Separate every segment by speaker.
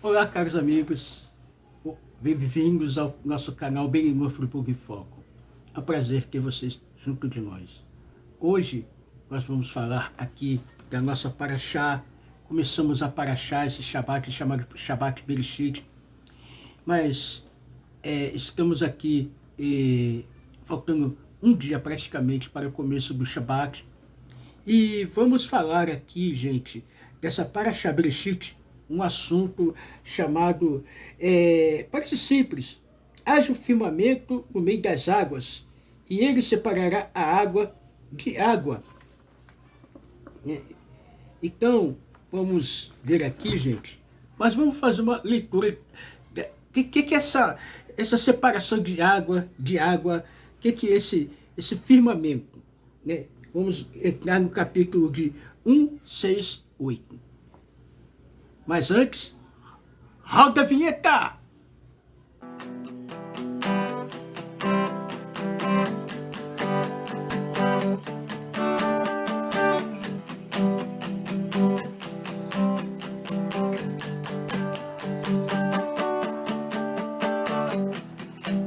Speaker 1: Olá, caros amigos, bem-vindos ao nosso canal Benigno Friburgo em Foco. É um prazer ter vocês junto de nós. Hoje nós vamos falar aqui da nossa Paraxá. Começamos a Paraxá, esse Shabat chamado Shabat Bereshit, mas estamos aqui faltando um dia praticamente para o começo do Shabat. E vamos falar aqui, gente, dessa Paraxá Bereshit, um assunto chamado, parece simples: haja o firmamento no meio das águas, e ele separará a água de água. Então, vamos ver aqui, gente, mas vamos fazer uma leitura. Que é essa separação de água, que é esse firmamento, né? Vamos entrar no capítulo de 1, 6, 8. Mas antes, roda a vinheta!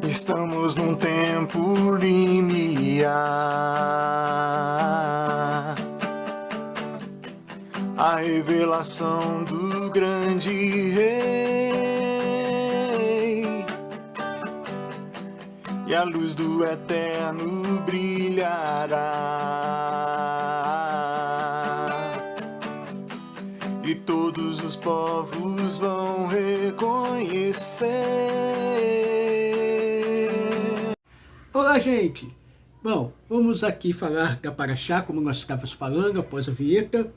Speaker 2: Estamos num tempo limiar, a revelação do grande rei, e a luz do eterno brilhará, e todos os povos vão reconhecer.
Speaker 1: Olá, gente! Bom, vamos aqui falar da Paraxá, como nós estávamos falando após a vinheta.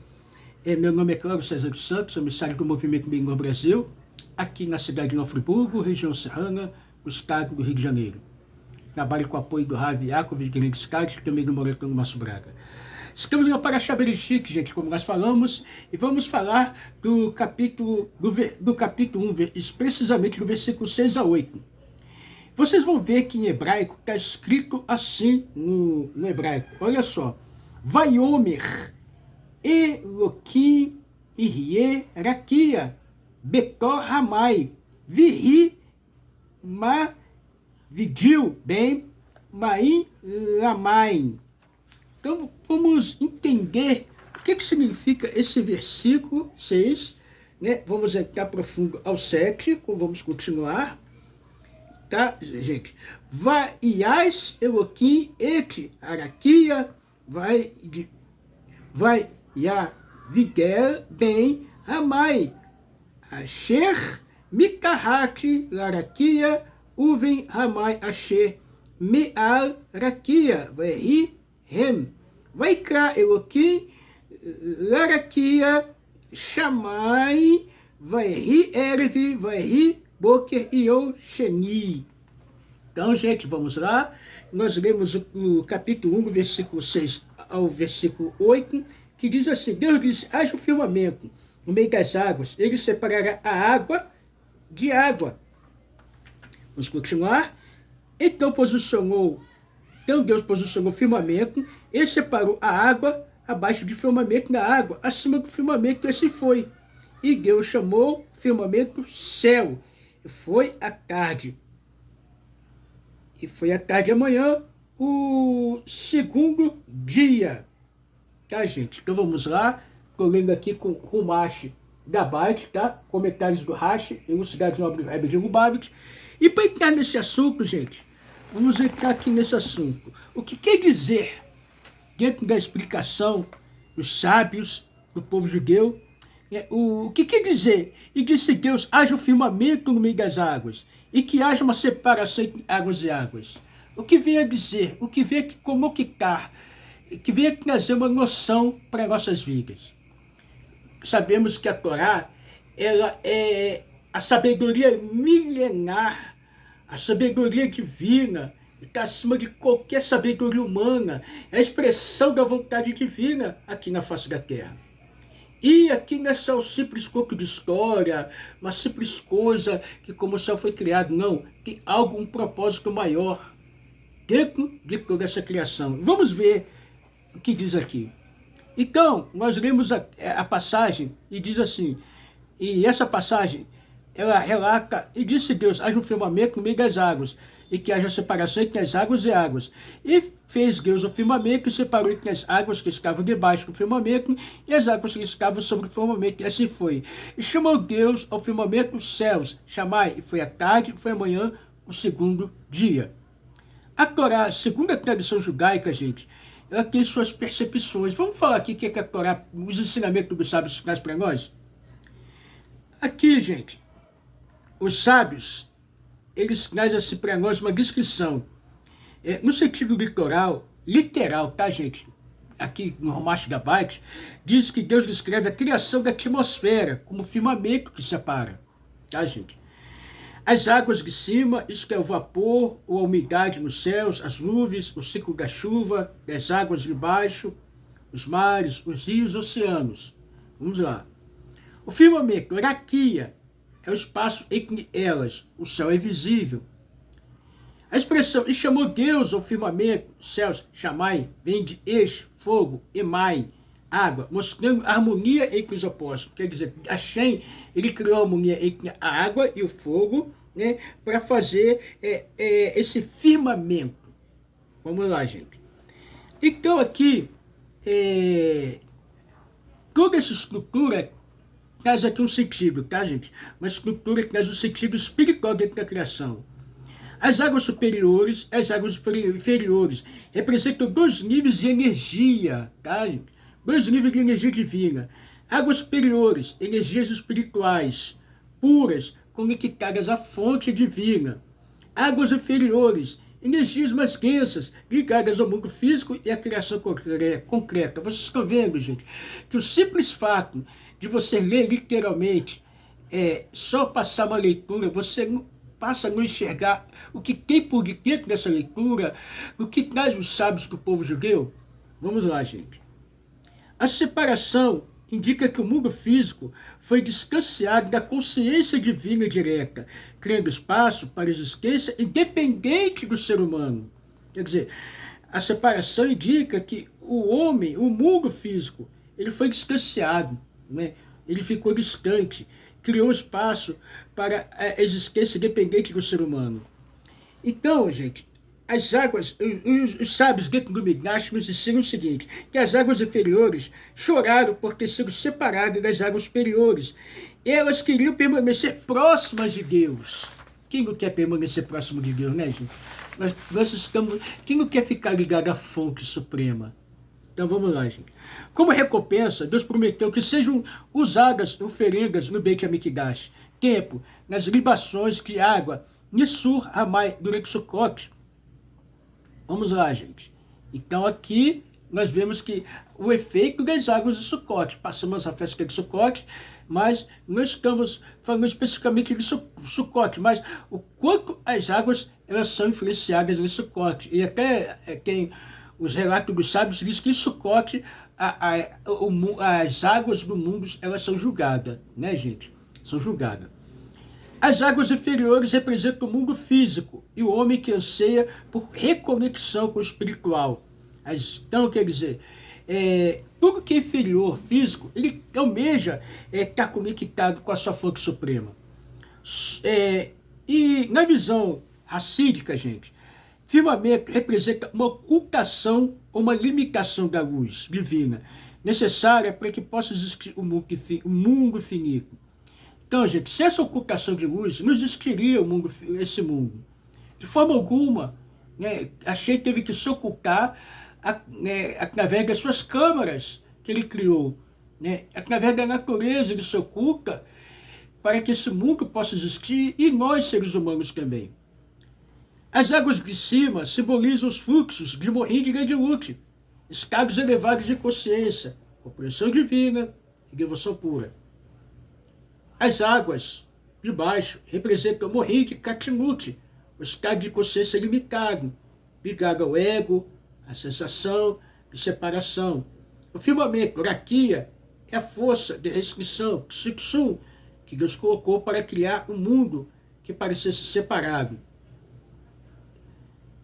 Speaker 1: Meu nome é Cláudio César dos Santos, emissário do Movimento Benigno Brasil, aqui na cidade de Nova Friburgo, região serrana, do estado do Rio de Janeiro. Trabalho com apoio do Rav Yaakov de Grandes Cádiz, e também do Moretão do Márcio Braga. Estamos na Paraxá Bereshit, gente, como nós falamos, e vamos falar do capítulo 1, precisamente do versículo 6 a 8. Vocês vão ver que em hebraico está escrito assim no hebraico. Olha só. Vaiomer Eloquim Irie Rakia Betor Ramai Vihi Ma Vigil Ben Maim Lamaim. Então vamos entender o que significa esse versículo 6, né? Vamos entrar profundo ao 7, vamos continuar. Tá, gente? Vaias Eloquim et Araquia vai ya Vigel Ben Ramai Asher Mikahati Laraquia Uven Ramai Asher Meal Raquia vai Hem Vaikra Eloquim Laraquia Shamai vai Erve vai Boker Ion Sheni. Então, gente, vamos lá. Nós lemos o capítulo 1, versículo 6 ao versículo 8, que diz assim: Deus disse: haja o firmamento no meio das águas, ele separará a água de água. Vamos continuar. Então Deus posicionou o firmamento e separou a água abaixo do firmamento da água, acima do firmamento esse foi. E Deus chamou o firmamento céu. Foi à tarde. E foi à tarde amanhã, o segundo dia. Tá, gente? Então vamos lá. Estou lendo aqui com o Rumash da Bite, tá? Comentários do Rashi, Elucidades Nobre Rebbe de Lubavitch. E para entrar nesse assunto, gente, vamos entrar aqui nesse assunto. O que quer dizer, dentro da explicação dos sábios, do povo judeu, o que quer dizer? E disse Deus: haja o firmamento no meio das águas, e que haja uma separação entre águas e águas. O que vem a dizer? O que vem a comunicar? Que vem a trazer uma noção para nossas vidas. Sabemos que a Torá, ela é a sabedoria milenar, a sabedoria divina, está acima de qualquer sabedoria humana, é a expressão da vontade divina aqui na face da terra. E aqui não é só um simples corpo de história, uma simples coisa que como o céu foi criado, não. Tem algo, um propósito maior dentro de toda essa criação. Vamos ver o que diz aqui. Então, nós lemos a passagem e diz assim, e essa passagem ela relata, e disse Deus, haja um firmamento no meio das águas, e que haja separação entre as águas e águas. E fez Deus o firmamento e separou entre as águas que estavam debaixo do firmamento e as águas que estavam sobre o firmamento. E assim foi. E chamou Deus ao firmamento os céus, chamai, e foi a tarde, e foi amanhã, o segundo dia. A Torá, segundo a tradição judaica, gente, ela tem suas percepções. Vamos falar aqui o que é a Torá, os ensinamentos dos sábios traz para nós? Aqui, gente, os sábios, eles trazem assim para nós uma descrição. No sentido literal, tá, gente? Aqui no Ramash Gabait, diz que Deus descreve a criação da atmosfera como firmamento que separa, tá, gente? As águas de cima, isso que é o vapor ou a umidade nos céus, as nuvens, o ciclo da chuva, as águas de baixo, os mares, os rios, oceanos. Vamos lá. O firmamento, raquia, é o espaço entre elas. O céu é visível. A expressão, e chamou Deus ao firmamento, céus, chamai, vem de ex, fogo, emai, água, mostrando a harmonia entre os opostos. Quer dizer, Hashem, ele criou a harmonia entre a água e o fogo, né, para fazer esse firmamento. Vamos lá, gente. Então aqui, toda essa estrutura traz aqui um sentido, tá, gente? Uma estrutura que traz um sentido espiritual dentro da criação. As águas superiores, as águas inferiores, representam dois níveis de energia, tá, gente? Dois níveis de energia divina. Águas superiores, energias espirituais, puras, conectadas à fonte divina. Águas inferiores, energias mais densas, ligadas ao mundo físico e à criação concreta. Vocês estão vendo, gente, que o simples fato de você ler literalmente, só passar uma leitura, você passa a não enxergar o que tem por dentro dessa leitura, o que traz os sábios do povo judeu. Vamos lá, gente. A separação indica que o mundo físico foi distanciado da consciência divina direta, criando espaço para a existência independente do ser humano. Quer dizer, a separação indica que o homem, o mundo físico, ele foi distanciado, né? Ele ficou distante, criou espaço para a existência independente do ser humano. Então, gente, as águas, os sábios dentro do Midrash nos ensinam o seguinte, que as águas inferiores choraram por ter sido separadas das águas superiores. Elas queriam permanecer próximas de Deus. Quem não quer permanecer próximo de Deus, né, gente? Nós estamos, quem não quer ficar ligado à fonte suprema? Então vamos lá, gente. Como recompensa, Deus prometeu que sejam usadas oferendas no Beit HaMikdash, tempo, nas libações de água, Nissur Hamai, durante Sukkot. Vamos lá, gente. Então aqui nós vemos que o efeito das águas de Sukkot. Passamos a festa de Sukkot, mas não estamos falando especificamente de Sukkot, mas o quanto as águas elas são influenciadas em Sukkot. E até tem os relatos dos sábios que diz que em Sukkot as águas do mundo elas são julgadas, né, gente? São julgadas. As águas inferiores representam o mundo físico e o homem que anseia por reconexão com o espiritual. Então, quer dizer, tudo que é inferior, físico, ele almeja estar conectado com a sua fonte suprema. E na visão racídica, gente, firmamento representa uma ocultação ou uma limitação da luz divina, necessária para que possa existir o mundo finito. Então, gente, se essa ocultação de luz, não existiria esse mundo. De forma alguma, né, Hashem teve que se ocultar através das suas câmaras que ele criou. Né, através da natureza ele se oculta para que esse mundo possa existir e nós, seres humanos, também. As águas de cima simbolizam os fluxos de Morim e Gedilut, estados elevados de consciência, compreensão divina e devoção pura. As águas de baixo representam o Morim e Katinut, o estado de consciência limitado, ligado ao ego, à sensação de separação. O firmamento, raquia, é a força de restrição, Ksipsum, que Deus colocou para criar um mundo que parecesse separado.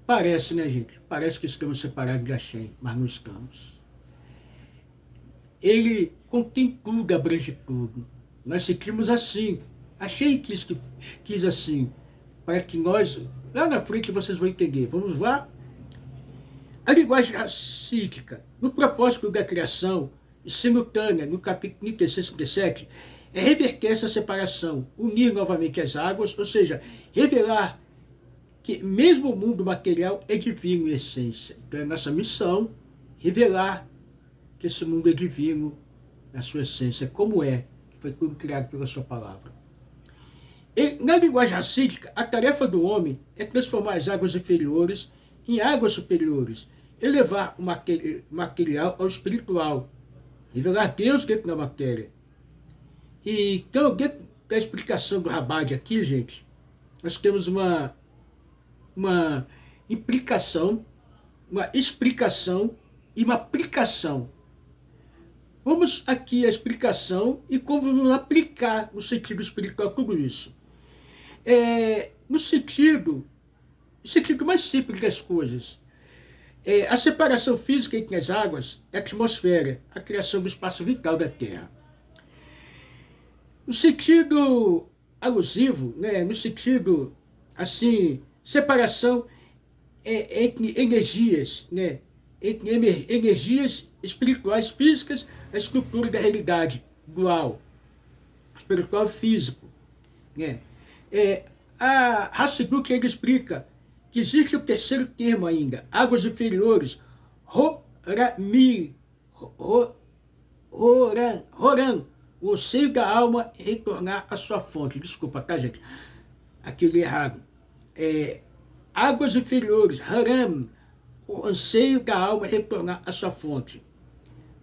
Speaker 1: Parece, né, gente? Parece que estamos separados de Hashem, mas não estamos. Ele contém tudo, abrange tudo. Nós sentimos assim, Achei que quis assim, para que nós, lá na frente vocês vão entender. Vamos lá? A linguagem racídica, no propósito da criação, simultânea, no capítulo 36 e 37, é reverter essa separação, unir novamente as águas, ou seja, revelar que mesmo o mundo material é divino em essência. Então é nossa missão revelar que esse mundo é divino na sua essência, como é, que foi tudo criado pela sua palavra. E, na linguagem racídica, a tarefa do homem é transformar as águas inferiores em águas superiores, elevar o material ao espiritual, revelar Deus dentro da matéria. E, então, dentro da explicação do Rabad aqui, gente, nós temos uma implicação, uma explicação e uma aplicação. Vamos aqui à explicação e como vamos aplicar no sentido espiritual tudo isso. No sentido mais simples das coisas. A separação física entre as águas é a atmosfera, a criação do espaço vital da Terra. No sentido alusivo, né, no sentido, assim, separação entre energias, né, entre energias espirituais físicas, a estrutura da realidade dual, espiritual físico. Né. A Hassidut ele explica que existe o terceiro termo ainda, águas inferiores, Horan, o seio da alma retornar à sua fonte. Desculpa, tá, gente? Aqui eu li errado. Águas inferiores, Haram, o anseio da alma retornar à sua fonte.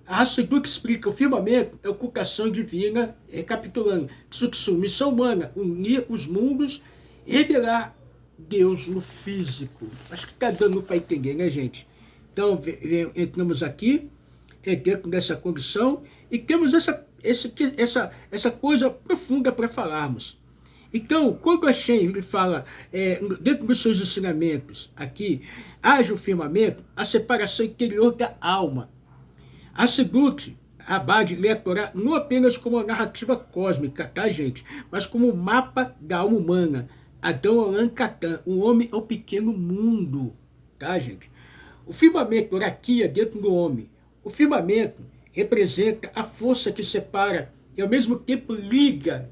Speaker 1: A Hassidut explica o firmamento é ocultação divina, recapitulando, missão humana, unir os mundos, revelar Deus no físico. Acho que está dando para entender, né, gente? Então, entramos aqui, dentro dessa condição, e temos essa coisa profunda para falarmos. Então, quando Hashem ele fala, dentro dos seus ensinamentos, aqui, haja o firmamento, a separação interior da alma. A Hassidut, Rabad, lê a Torá não apenas como uma narrativa cósmica, tá, gente? Mas como um mapa da alma humana. Adão Olam Catan, um homem é um pequeno mundo, tá, gente? O firmamento, oraquia dentro do homem. O firmamento representa a força que separa e ao mesmo tempo liga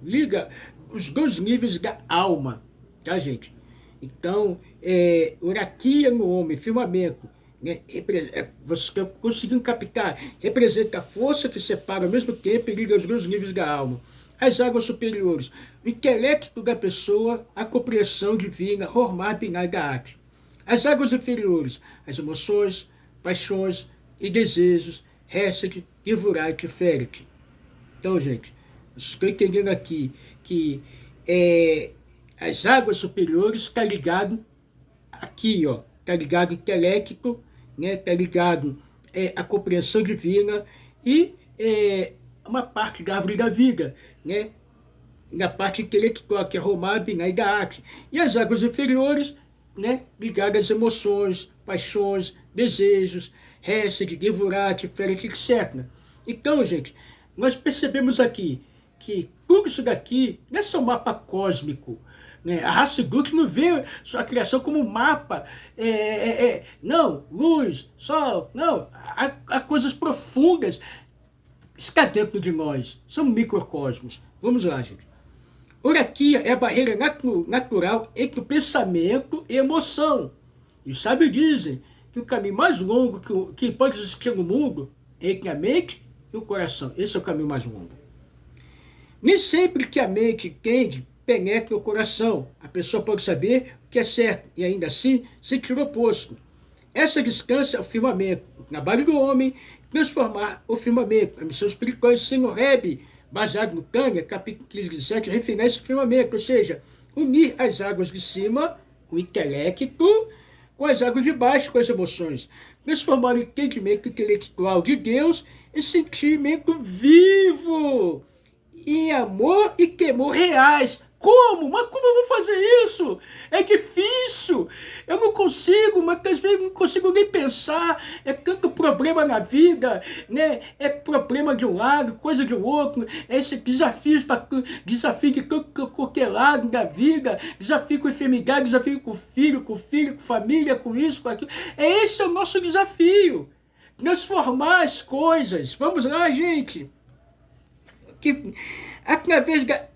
Speaker 1: os dois níveis da alma, tá, gente? Então, oraquia no homem, firmamento, né, vocês conseguiram captar, representa a força que separa ao mesmo tempo e liga os dois níveis da alma. As águas superiores, o intelecto da pessoa, a compreensão divina, Hormar Binah Da'at. As águas inferiores, as emoções, paixões e desejos, Hesed, Gevurah e Tiferet. Então, gente, vocês estão entendendo aqui que as águas superiores está ligado aqui, ó, está ligado intelecto, né, está ligado a compreensão divina e uma parte da árvore da vida, né, na parte intelectual, que é Hormar Binah Da'at. E as águas inferiores, né, ligadas às emoções, paixões, desejos, Hesed, Gevurah, Tiferet, etc. Então, gente, nós percebemos aqui que tudo isso daqui não é só um mapa cósmico, né? A Hassidut não vê sua criação como um mapa, não, luz, sol, não, há coisas profundas que está dentro de nós, são microcosmos. Vamos lá, gente. Oraquia é a barreira natural entre o pensamento e a emoção. E os sábios dizem que o caminho mais longo que pode existir no mundo é entre a mente e o coração. Esse é o caminho mais longo. Nem sempre que a mente entende, penetra o coração. A pessoa pode saber o que é certo e ainda assim sentir o oposto. Essa distância é o firmamento. O trabalho do homem transformar o firmamento. A missão espiritual ensina o Rebbe, baseado no Tânia, capítulo 15, 17, refinar esse firmamento, ou seja, unir as águas de cima, o intelecto, com as águas de baixo, com as emoções. Transformar o entendimento intelectual de Deus em sentimento vivo, em amor e temor reais Como? Mas como eu vou fazer isso? É difícil. Eu não consigo, mas às vezes não consigo nem pensar. É tanto problema na vida, né? É problema de um lado, coisa de outro. É esse desafio de qualquer lado da vida. Desafio com enfermidade, desafio com filho, com família, com isso, com aquilo. Esse é o nosso desafio. Transformar as coisas. Vamos lá, gente. Que, através da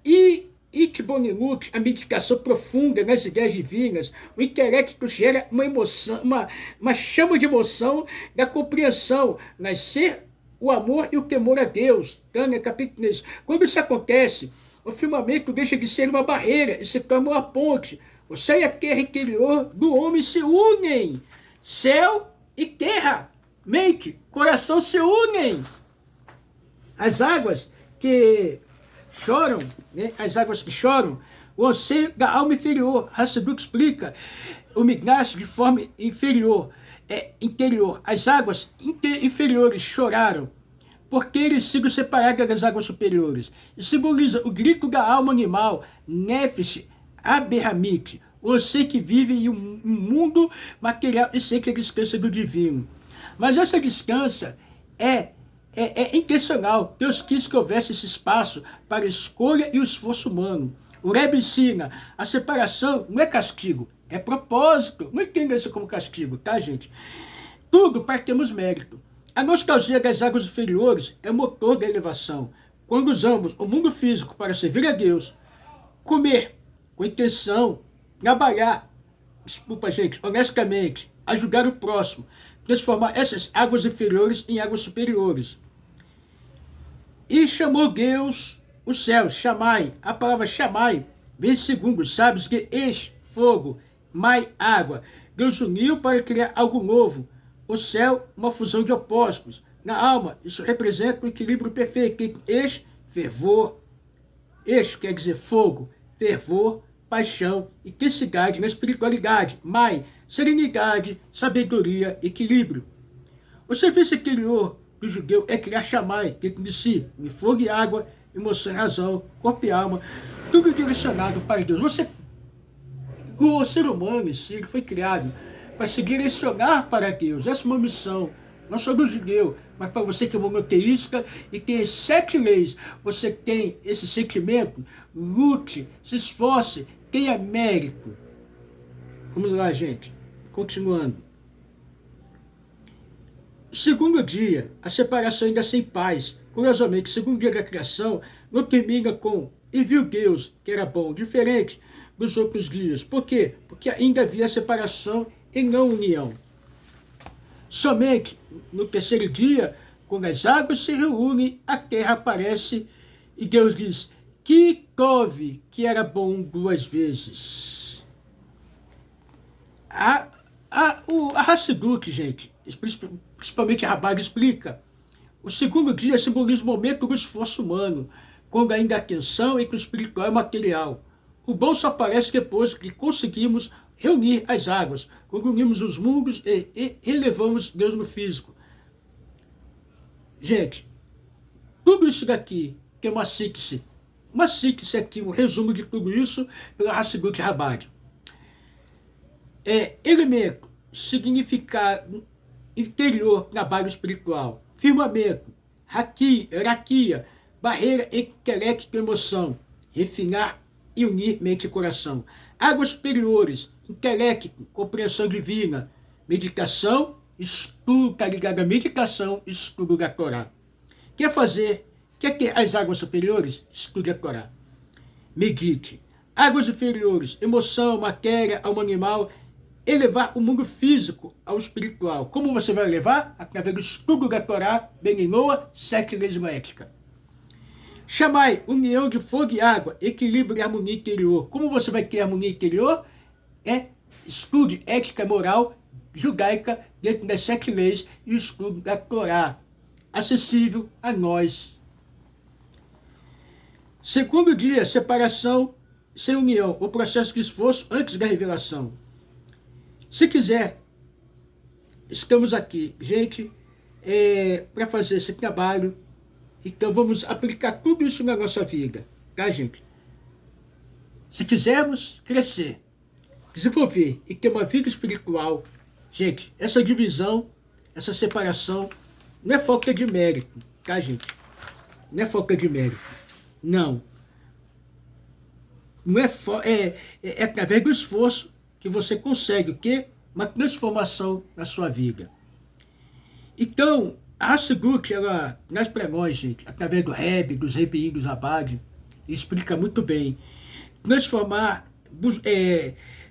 Speaker 1: Itbonilut, a meditação profunda nas ideias divinas, o intelecto gera uma emoção, uma chama de emoção da compreensão, nascer o amor e o temor a Deus. Tânia, capítulo 3. Quando isso acontece, o firmamento deixa de ser uma barreira e se torna uma ponte. O céu e a terra interior do homem se unem. Céu e terra, mente, coração se unem. As águas que choram, né? As águas que choram, o anseio da alma inferior. Hassidut explica o Midrash de forma interior. As águas inferiores choraram, porque eles sigam separados das águas superiores. E simboliza o grito da alma animal, Nefesh Aberramit, o anseio que vive em um mundo material e sei que descansa do divino. Mas essa descansa é intencional. Deus quis que houvesse esse espaço para a escolha e o esforço humano. O Rebbe ensina, a separação não é castigo, é propósito. Não entenda isso como castigo, tá, gente? Tudo para termos mérito. A nostalgia das águas inferiores é o motor da elevação. Quando usamos o mundo físico para servir a Deus, comer com intenção, trabalhar, honestamente, ajudar o próximo, transformar essas águas inferiores em águas superiores. E chamou Deus os céus, chamai. A palavra chamai vem segundo os sábios que fogo, mai, água. Deus uniu para criar algo novo. O céu, uma fusão de opostos. Na alma, isso representa o equilíbrio perfeito. Fervor. Quer dizer fogo, fervor, paixão, intensidade na espiritualidade. Mai, serenidade, sabedoria, equilíbrio. O serviço interior do judeu é criar chamai, dentro de si, de fogo e água, emoção e razão, corpo e alma, tudo direcionado para Deus. O ser humano em si foi criado para se direcionar para Deus. Essa é uma missão, não só do judeu, mas para você que é monoteísta e tem as 7 leis, você tem esse sentimento, lute, se esforce, tenha mérito. Vamos lá, gente. Continuando. Segundo dia, a separação ainda sem paz. Curiosamente, segundo dia da criação, não termina com e viu Deus, que era bom, diferente dos outros dias. Por quê? Porque ainda havia separação e não união. Somente no terceiro dia, quando as águas se reúnem, a terra aparece e Deus diz, que tove, que era bom 2 vezes. A Hassidut, gente, principalmente a Rabbah, explica, o segundo dia simboliza o momento do esforço humano, quando ainda há tensão entre o espiritual e o material. O bom só aparece depois que conseguimos reunir as águas, quando unimos os mundos e elevamos Deus no físico. Gente, tudo isso daqui, que é uma síntese aqui, um resumo de tudo isso, pela Hassidut Rabbah. Elemento, significado interior, trabalho espiritual. Firmamento, raquia, barreira entre intelecto e emoção. Refinar e unir mente e coração. Águas superiores, intelecto, compreensão divina. Meditação, estudo, tá ligado à meditação, estudo da Torá. Quer ter as águas superiores? Estude a Torá. Medite. Águas inferiores, emoção, matéria, alma animal, elevar o mundo físico ao espiritual. Como você vai elevar? Através do estudo da Torá, Beninoa, 7 leis éticas. Chamai, união de fogo e água, equilíbrio e harmonia interior. Como você vai ter harmonia interior? Estude ética e moral judaica dentro das 7 leis e o estudo da Torá, acessível a nós. Segundo dia, separação sem união, o processo de esforço antes da revelação. Se quiser, estamos aqui, gente, para fazer esse trabalho. Então vamos aplicar tudo isso na nossa vida, tá, gente? Se quisermos crescer, desenvolver e ter uma vida espiritual, gente, essa divisão, essa separação, não é falta de mérito, tá, gente? Não é falta de mérito. Não. Não é através do esforço que você consegue o quê? Uma transformação na sua vida. Então, a Hasselbluck, ela traz para nós, gente, através do Rebbe, dos Rebbeim, dos Abad, explica muito bem.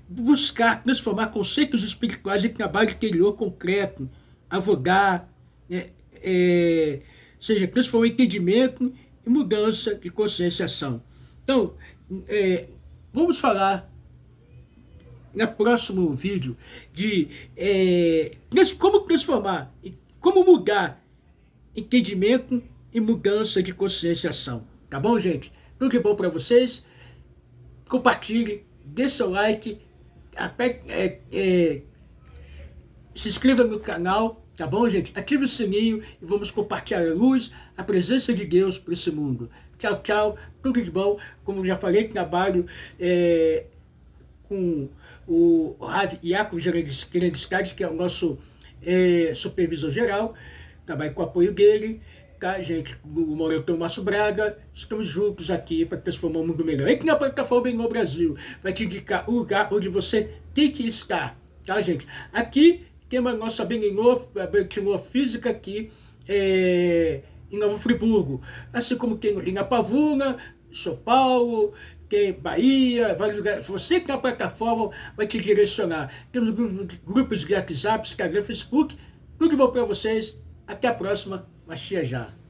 Speaker 1: Buscar transformar conceitos espirituais em trabalho interior concreto, avogar, seja, transformar entendimento e mudança de conscienciação. Então, vamos falar no próximo vídeo de como transformar, como mudar entendimento e mudança de conscienciação. Tá bom, gente? Tudo de bom para vocês. Compartilhe, dê seu like, se inscreva no canal, tá bom, gente? Ative o sininho e vamos compartilhar a luz, a presença de Deus para esse mundo. Tchau, tchau, tudo de bom. Como já falei, trabalho com o Rav Yaakov Gerendskad, que é o nosso supervisor geral. Trabalho com o apoio dele, tá, gente? O Moreton Márcio Braga. Estamos juntos aqui para transformar o mundo melhor. E que na plataforma no Brasil vai te indicar o lugar onde você tem que estar, tá, gente? Aqui tem a nossa Benguinô física aqui em Novo Friburgo, assim como tem em Apavuna, São Paulo, tem Bahia, vários lugares. Você que na plataforma vai te direcionar. Temos grupos de WhatsApp, Instagram, Facebook. Tudo bom para vocês. Até a próxima. Mashiach já.